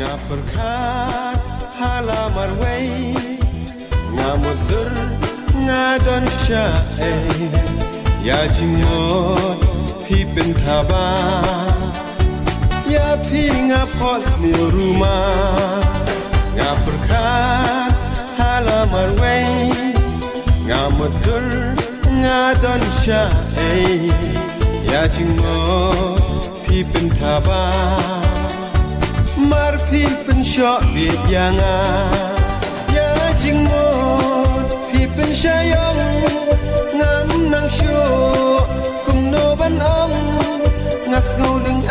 perkat halamar way ngamudur ngadon syae ya jingmot piเป็นทาบาya pi ngapos ni rumah perkat halamar way ngamudur ngadon syae ya jingmot piเป็นทาบาmar piเป็นชอบีดยางya jing mo piเป็นชายองงามนางชัวกุมโนบันองngas ngau ding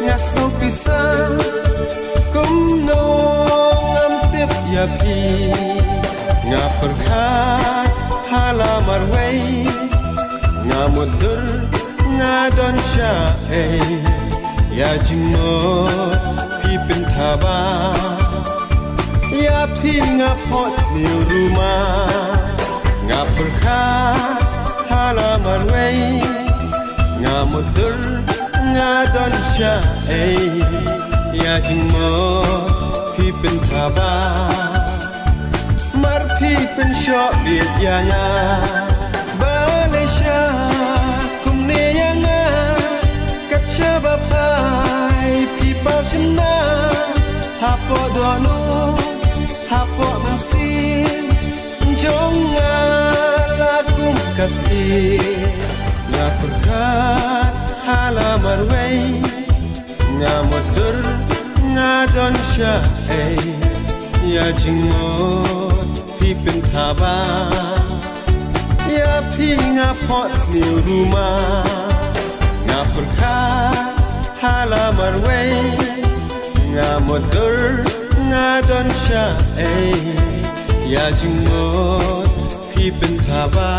ngas ngau pisaกุมโนngam tip ya pi perkat halamar way ngamudur ngadon syae ya jingmot piเป็นทาบาya pi ngapos ni rumah perkat halamar way ngamudur ngadon syae ya jingmot piเป็นทาบาmar piเป็นชอบีดยางMalaysia kum ne yang Bapai people sena hapo dono hapo mansin jonga lakum kasih perkat halamar way ngamudur ngadon syae ya jingmot piเป็นทาบาya pi ngapos ni rumah perkat halamar way ngamudur ngadon syae ya jingmot piเป็นทาบา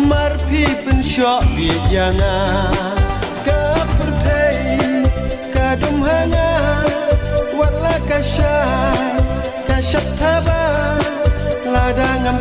mar piเป็นชอบีดยางka perthai ka dum hanga wala ka shay ka shat thaba lada ngam